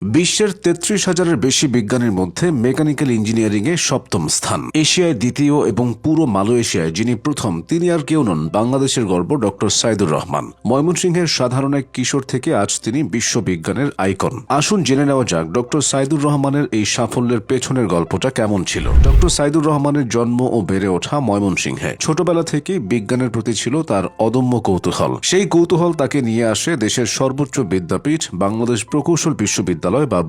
বিশ্বের ৩৩,০০০-এর বেশি বিজ্ঞানীর মধ্যে মেকানিক্যাল ইঞ্জিনিয়ারিংয়ে সপ্তম স্থান। এশিয়ায় দ্বিতীয় এবং পুরো মালয়েশিয়ায় যিনি প্রথম তিনি আর কেউ নন, বাংলাদেশের গর্ব ডক্টর সাইদুর রহমান। ময়মনসিংহের সাধারণ এক কিশোর থেকে আজ তিনি বিশ্ববিজ্ঞানের আইকন। আসুন জেনে নেওয়া যাক ডক্টর সাইদুর রহমানের এই সাফল্যের পেছনের গল্পটা কেমন ছিল। ডক্টর সাইদুর রহমানের জন্ম ও বেড়ে ওঠা ময়মনসিংহে। ছোটবেলা থেকেই বিজ্ঞানের প্রতি ছিল তার অদম্য কৌতূহল। সেই কৌতূহল তাকে নিয়ে আসে দেশের সর্বোচ্চ বিদ্যাপীঠ বাংলাদেশ প্রকৌশল বিশ্ববিদ্যালয় বা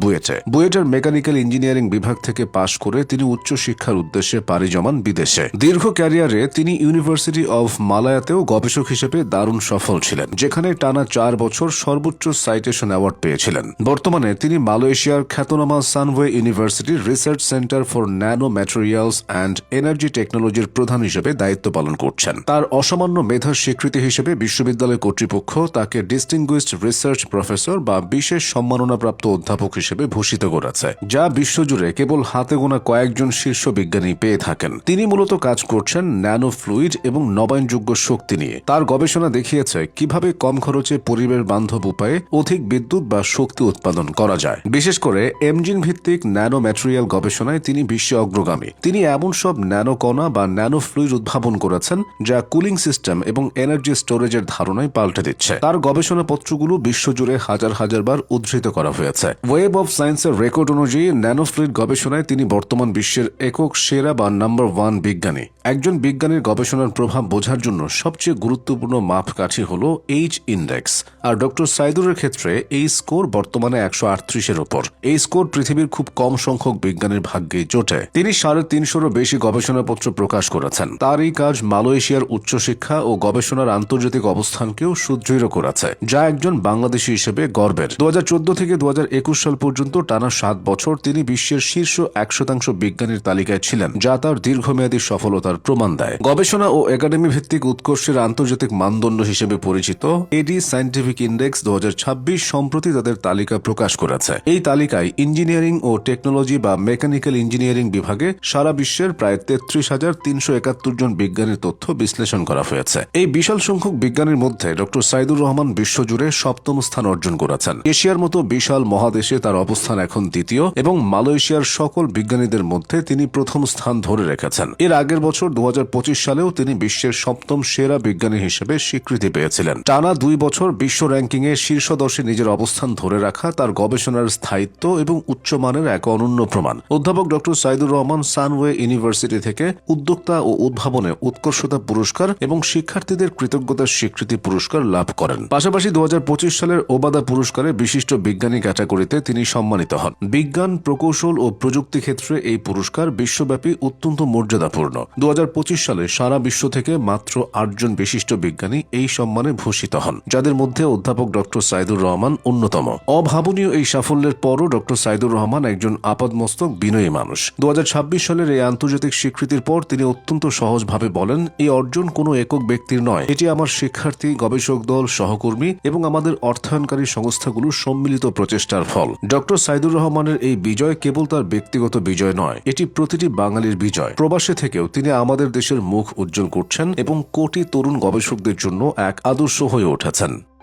বুয়েটের মেকানিক্যাল ইঞ্জিনিয়ারিং বিভাগ থেকে পাশ করে তিনি উচ্চশিক্ষার উদ্দেশ্যে পাড়ি জমান বিদেশে। দীর্ঘ ক্যারিয়ারে তিনি ইউনিভার্সিটি অব মালায়াতেও গবেষক হিসেবে দারুণ সফল ছিলেন, যেখানে টানা 4 বছর সর্বোচ্চ সাইটেশন অ্যাওয়ার্ড পেয়েছিলেন। বর্তমানে তিনি মালয়েশিয়ার খ্যাতনামা সানওয়ে ইউনিভার্সিটির research centre for nano materials and energy টেকনোলজির প্রধান হিসেবে দায়িত্ব পালন করছেন। তার অসামান্য মেধার স্বীকৃতি হিসেবে বিশ্ববিদ্যালয় কর্তৃপক্ষ তাকে ডিস্টিংগুইশড রিসার্চ প্রফেসর বা বিশেষ সম্মাননাপ্রাপ্ত অধ্যাপক হিসেবে ভূষিত করেছে, যা বিশ্বজুড়ে কেবল হাতে গোনা কয়েকজন শীর্ষ বিজ্ঞানী পেয়ে থাকেন। তিনি মূলত কাজ করছেন ন্যানো ফ্লুইড এবং নবায়নযোগ্য শক্তি নিয়ে। তার গবেষণা দেখিয়েছে কিভাবে কম খরচে পরিবেশ বান্ধব উপায়ে অধিক বিদ্যুৎ বা শক্তি উৎপাদন করা যায়। বিশেষ করে এমজিন ভিত্তিক ন্যানো ম্যাটেরিয়াল গবেষণায় তিনি বিশ্বে অগ্রগামী। তিনি এমন সব ন্যানো কণা বা ন্যানো ফ্লুইড উদ্ভাবন করেছেন যা কুলিং সিস্টেম এবং এনার্জি স্টোরেজের ধারণায় পাল্টে দিচ্ছে। তার গবেষণাপত্রগুলো বিশ্বজুড়ে হাজার হাজার বার উদ্ধৃত করা হয়েছে। ওয়েব অব সায়েন্সের রেকর্ড অনুযায়ী ন্যানোফ্লুইড গবেষণায় তিনি বর্তমান বিশ্বের একক সেরা বা নাম্বার 1 বিজ্ঞানী। একজন বিজ্ঞানীর গবেষণার প্রভাব বোঝার জন্য সবচেয়ে গুরুত্বপূর্ণ মাপকাঠি হল এইচ ইন্ডেক্স, আর ডক্টর সাইদুরের ক্ষেত্রে এই স্কোর বর্তমানে 138-এর ওপর। এই স্কোর পৃথিবীর খুব কম সংখ্যক বিজ্ঞানীর ভাগ্যেই জোটে। তিনি 350-রও বেশি গবেষণাপত্র প্রকাশ করেছেন। তার এই কাজ মালয়েশিয়ার উচ্চশিক্ষা ও গবেষণার আন্তর্জাতিক অবস্থানকেও সুদৃঢ় করেছে, যা একজন বাংলাদেশী হিসেবে গর্বের। 2014 থেকে 2021 সাল পর্যন্ত টানা 7 বছর তিনি বিশ্বের শীর্ষ 1% বিজ্ঞানীর তালিকায় ছিলেন, যা তার দীর্ঘমেয়াদী সফলতার প্রমাণ দেয়। গবেষণা ও একাডেমি ভিত্তিক উৎকর্ষের আন্তর্জাতিক মানদণ্ড হিসেবে পরিচিত এডি সায়েন্টিফিক ইন্ডেক্স 2026 সম্প্রতি তাদের তালিকা প্রকাশ করেছে। এই তালিকায় ইঞ্জিনিয়ারিং ও টেকনোলজি বা মেকানিক্যাল ইঞ্জিনিয়ারিং বিভাগে সারা বিশ্বের প্রায় 33,371 জন বিজ্ঞানীর তথ্য বিশ্লেষণ করা হয়েছে। এই বিশাল সংখ্যক বিজ্ঞানীর মধ্যে ডক্টর সাইদুর রহমান বিশ্বজুড়ে 7ম স্থান অর্জন করেছেন। এশিয়ার মতো বিশাল মহাদেশে তার অবস্থান এখন দ্বিতীয় এবং মালয়েশিয়ার সকল বিজ্ঞানীদের মধ্যে তিনি প্রথম স্থান ধরে রেখেছেন। এর আগের বছর 2025 সালেও তিনি বিশ্বের 7ম সেরা বিজ্ঞানী হিসেবে স্বীকৃতি পেয়েছিলেন। টানা 2 বছর বিশ্ব র্যাঙ্কিংয়ে শীর্ষ 10-এ নিজের অবস্থান ধরে রাখা তার গবেষণার স্থায়িত্ব এবং উচ্চমানের এক অনন্য প্রমাণ। অধ্যাপক ডক্টর সাইদুর রহমান সানওয়ে ইউনিভার্সিটি থেকে উদ্যোক্তা ও উদ্ভাবনে উৎকর্ষতা পুরস্কার এবং শিক্ষার্থীদের কৃতজ্ঞতার স্বীকৃতি পুরস্কার লাভ করেন। পাশাপাশি 2025 সালের ওবাদা পুরস্কারে বিশিষ্ট বিজ্ঞানী ক্যাটাগরিতে তিনি সম্মানিত হন। বিজ্ঞান, প্রকৌশল ও প্রযুক্তি ক্ষেত্রে এই পুরস্কার বিশ্বব্যাপী অত্যন্ত মর্যাদাপূর্ণ। 2025 সালে সারা বিশ্ব থেকে মাত্র 8 জন বিশিষ্ট বিজ্ঞানী এই সম্মানে ভূষিত হন, যাদের মধ্যে অধ্যাপক ডক্টর সাইদুর রহমান অন্যতম। অভাবনীয় এই সাফল্যের পরও ডক্টর সাইদুর রহমান একজন আপাদমস্তক বিনয়ী মানুষ। 2026 সালের এই আন্তর্জাতিক স্বীকৃতির পর তিনি অত্যন্ত সহজভাবে বলেন, এই অর্জন কোনো একক ব্যক্তির নয়, এটি আমার শিক্ষার্থী, গবেষক দল, সহকর্মী এবং আমাদের অর্থায়নকারী সংস্থাগুলোর সম্মিলিত প্রচেষ্টার ফল। ডক্টর সাইদুর রহমানের এই বিজয় কেবল তার ব্যক্তিগত বিজয় নয়, এটি প্রতিটি বাঙালির বিজয়। প্রবাসে থেকেও তিনি আমাদের দেশের মুখ উজ্জ্বল করছেন এবং কোটি তরুণ গবেষকদের জন্য এক আদর্শ হয়ে উঠেছেন।